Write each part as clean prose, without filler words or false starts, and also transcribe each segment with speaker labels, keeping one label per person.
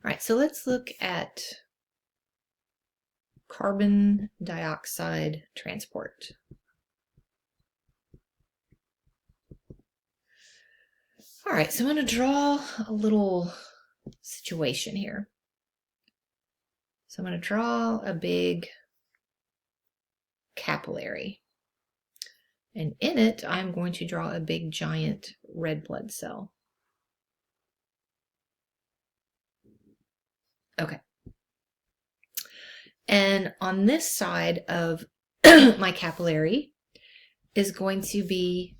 Speaker 1: All right, so let's look at carbon dioxide transport. All right, so I'm going to draw a little situation here. So I'm going to draw a big capillary. And in it, I'm going to draw a big giant red blood cell. Okay. And on this side of my capillary is going to be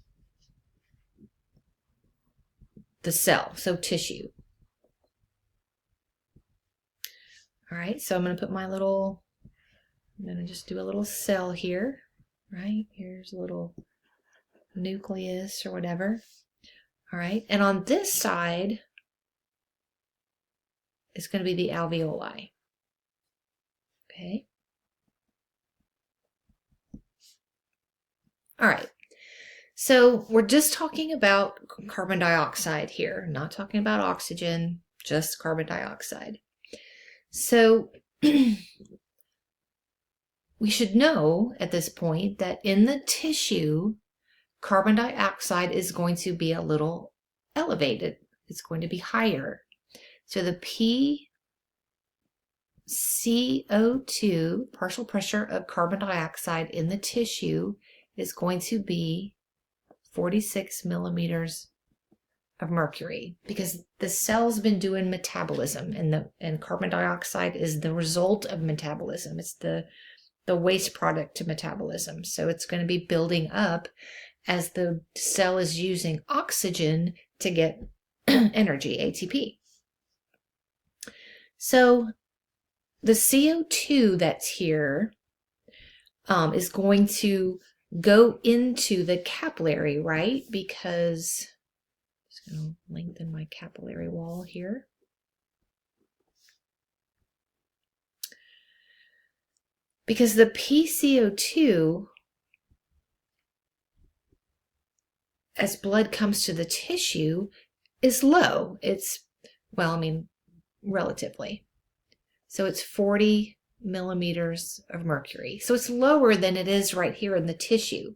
Speaker 1: the cell, so tissue. All right, so I'm going to put I'm going to just do a little cell here, right? Here's a little nucleus or whatever. All right, and on this side is going to be the alveoli. Okay. All right. So we're just talking about carbon dioxide here, not talking about oxygen, just carbon dioxide. So we should know at this point that in the tissue, carbon dioxide is going to be a little elevated. It's going to be higher. So the CO2, partial pressure of carbon dioxide in the tissue, is going to be 46 millimeters of mercury, because the cell's been doing metabolism, and carbon dioxide is the result of metabolism. It's the waste product to metabolism. So it's going to be building up as the cell is using oxygen to get energy, ATP. So the CO2 that's here is going to go into the capillary, right? Because I'm just going to lengthen my capillary wall here. Because the PCO2, as blood comes to the tissue, is low. It's, well, I mean, relatively. So it's 40 millimeters of mercury. So it's lower than it is right here in the tissue.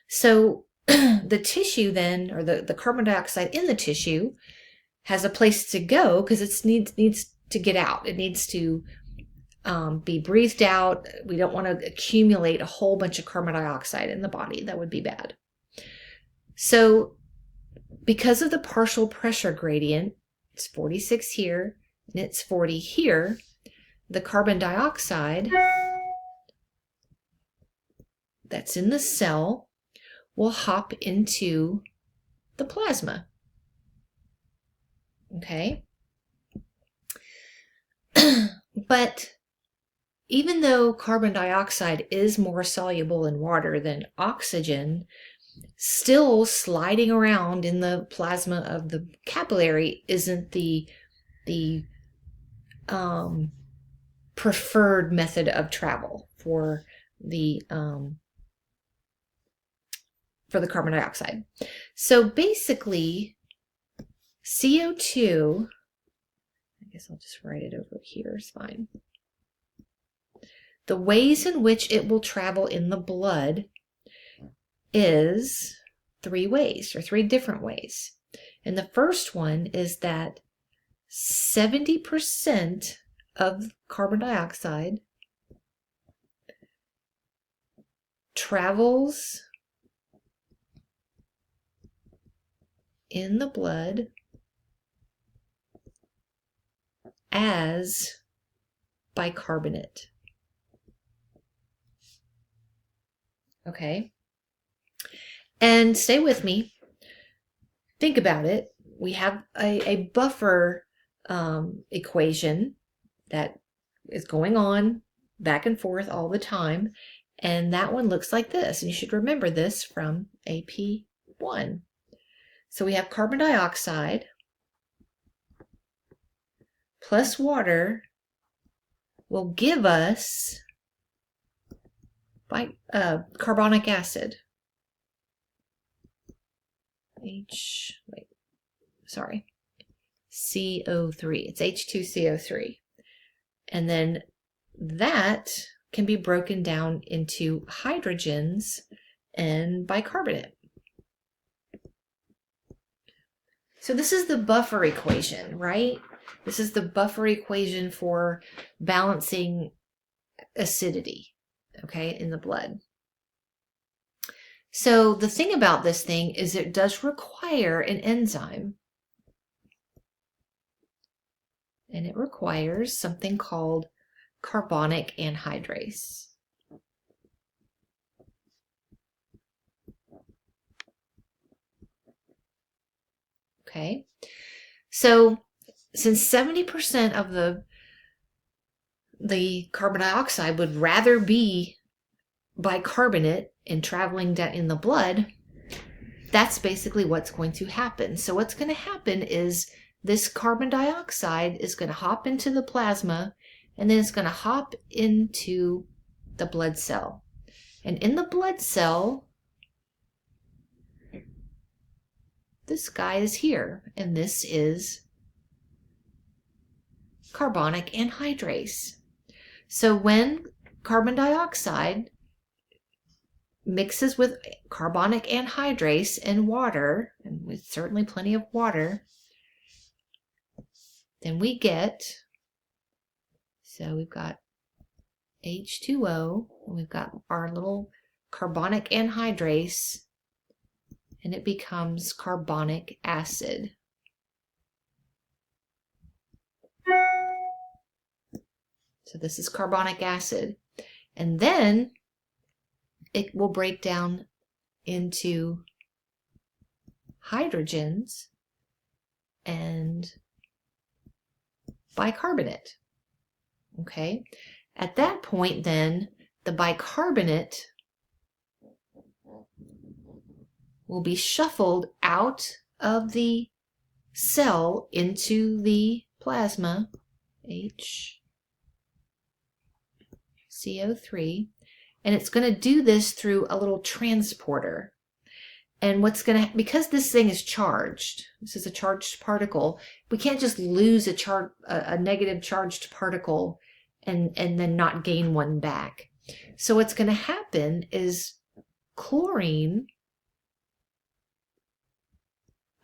Speaker 1: So the tissue then, or the carbon dioxide in the tissue, has a place to go because it needs to get out. It needs to be breathed out. We don't want to accumulate a whole bunch of carbon dioxide in the body. That would be bad. So because of the partial pressure gradient, it's 46 here and it's 40 here, the carbon dioxide that's in the cell will hop into the plasma. Okay? But even though carbon dioxide is more soluble in water than oxygen, still sliding around in the plasma of the capillary isn't the preferred method of travel for the carbon dioxide. So basically, CO2, I guess I'll just write it over here, it's fine. The ways in which it will travel in the blood is three ways, or three different ways. And the first one is that 70% of carbon dioxide travels in the blood as bicarbonate. Okay? And stay with me. Think about it. We have a buffer equation that is going on back and forth all the time. And that one looks like this. And you should remember this from AP1. So we have carbon dioxide plus water will give us carbonic acid. CO3. It's H2CO3. And then that can be broken down into hydrogens and bicarbonate. So this is the buffer equation, right? This is the buffer equation for balancing acidity, okay, in the blood. So the thing about this thing is it does require an enzyme. And it requires something called carbonic anhydrase. Okay, so since 70% of the carbon dioxide would rather be bicarbonate and traveling down in the blood, that's basically what's going to happen. So what's going to happen is this carbon dioxide is going to hop into the plasma, and then it's going to hop into the blood cell. And in the blood cell, this guy is here, and this is carbonic anhydrase. So when carbon dioxide mixes with carbonic anhydrase and water, and with certainly plenty of water, then we get, so we've got H2O, and we've got our little carbonic anhydrase, and it becomes carbonic acid. So this is carbonic acid. And then it will break down into hydrogens and bicarbonate. Okay? At that point, then, the bicarbonate will be shuffled out of the cell into the plasma, HCO3, and it's going to do this through a little transporter. And what's going to, because this thing is charged, this is a charged particle, we can't just lose a negative charged particle and then not gain one back. So what's going to happen is chlorine,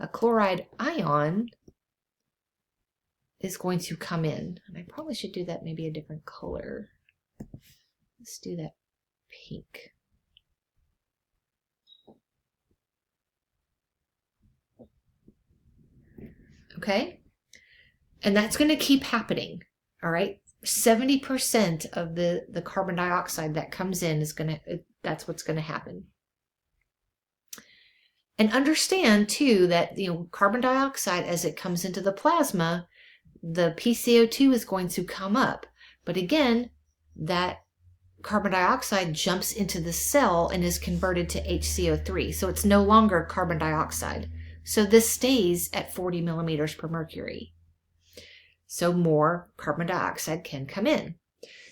Speaker 1: a chloride ion, is going to come in. And I probably should do that maybe a different color. Let's do that pink. Okay? And that's going to keep happening. All right? 70% of the carbon dioxide that comes in is that's what's going to happen. And understand too that, carbon dioxide, as it comes into the plasma, the PCO2 is going to come up. But again, that carbon dioxide jumps into the cell and is converted to HCO3. So it's no longer carbon dioxide. So this stays at 40 millimeters per mercury. So more carbon dioxide can come in.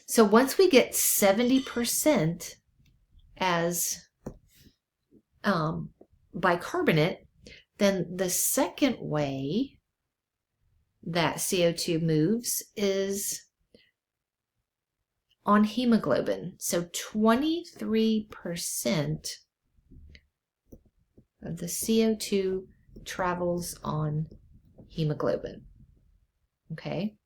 Speaker 1: So once we get 70% as bicarbonate, then the second way that CO2 moves is on hemoglobin. So 23% of the CO2 travels on hemoglobin. Okay.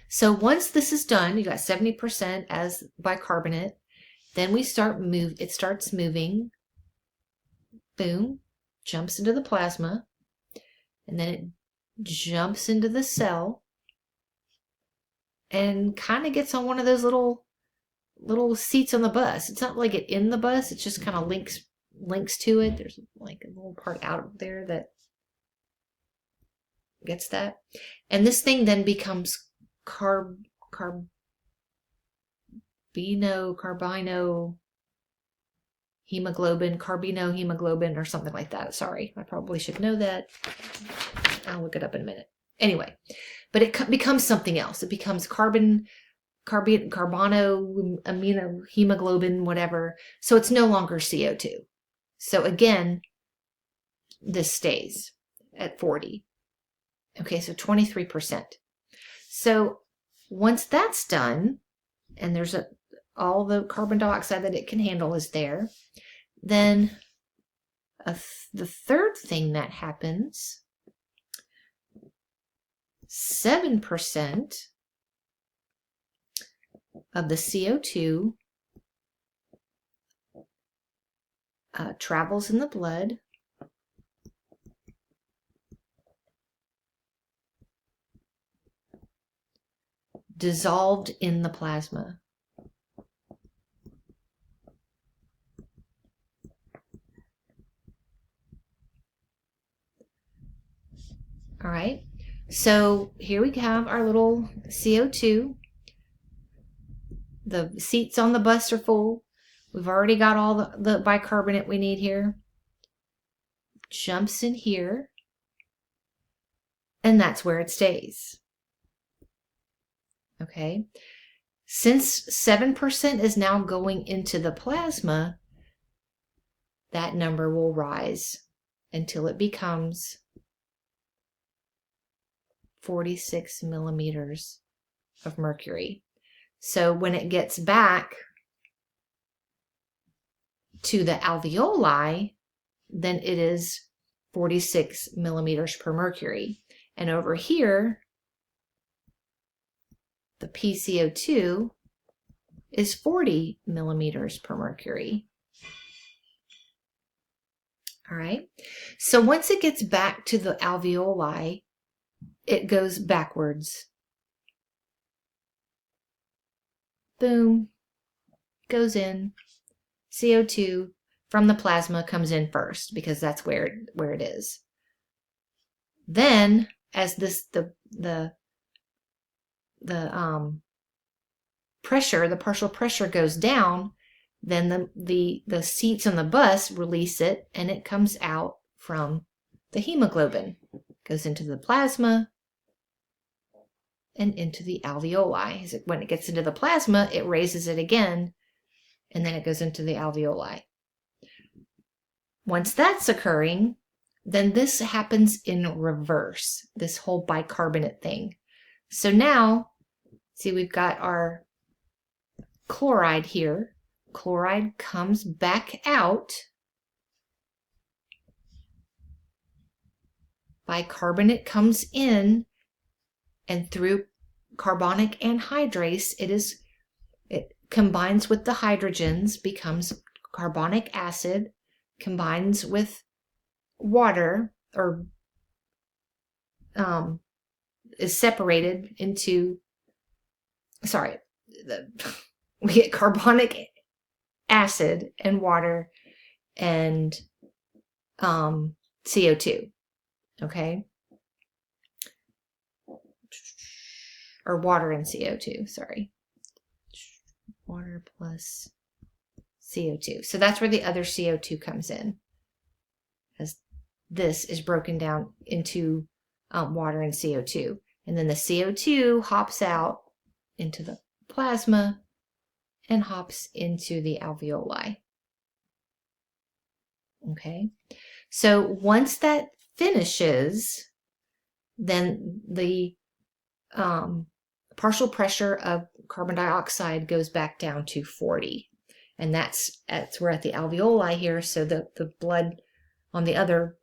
Speaker 1: So once this is done, you got 70% as bicarbonate, then it starts moving, boom, jumps into the plasma, and then it jumps into the cell and kind of gets on one of those little seats on the bus. It's not like it in the bus, it just kind of links to it. There's like a little part out there that gets that. And this thing then becomes carbino hemoglobin or something like that. Sorry, I probably should know that. I'll look it up in a minute. Anyway, but it becomes something else. It becomes carbono amino hemoglobin, whatever. So it's no longer CO2. So again, this stays at 40. Okay, so 23%. So once that's done, and there's all the carbon dioxide that it can handle is there, then the third thing that happens, 7% of the CO2 travels in the blood, dissolved in the plasma. All right, so here we have our little CO2. The seats on the bus are full. We've already got all the bicarbonate we need here. Jumps in here, and that's where it stays. Okay, since 7% is now going into the plasma, that number will rise until it becomes 46 millimeters of mercury. So when it gets back to the alveoli, then it is 46 millimeters per mercury. And over here, the PCO2 is 40 millimeters per mercury. All right. So once it gets back to the alveoli, it goes backwards. Boom. Goes in. CO2 from the plasma comes in first because that's where it is. Then, as the pressure, the partial pressure goes down, then the seats on the bus release it, and it comes out from the hemoglobin, goes into the plasma and into the alveoli. When it gets into the plasma, it raises it again, and then it goes into the alveoli. Once that's occurring, then this happens in reverse, this whole bicarbonate thing. So now, see, we've got our chloride here. Chloride comes back out. Bicarbonate comes in, and through carbonic anhydrase, it combines with the hydrogens, becomes carbonic acid, combines with water, or is separated into, we get carbonic acid and water and CO2, okay? Or water and CO2, sorry. Water plus CO2. So that's where the other CO2 comes in, as this is broken down into water and CO2. And then the CO2 hops out into the plasma and hops into the alveoli. Okay, so once that finishes, then the partial pressure of carbon dioxide goes back down to 40. And we're at the alveoli here, so the blood on the other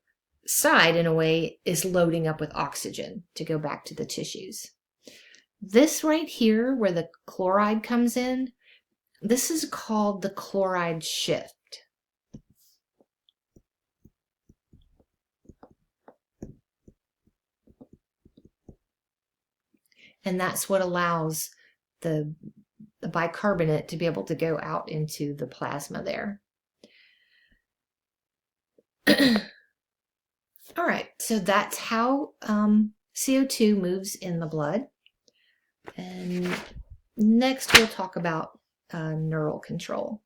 Speaker 1: side, in a way, is loading up with oxygen to go back to the tissues. This right here, where the chloride comes in, this is called the chloride shift. And that's what allows the bicarbonate to be able to go out into the plasma there. All right, so that's how CO2 moves in the blood. And next we'll talk about neural control.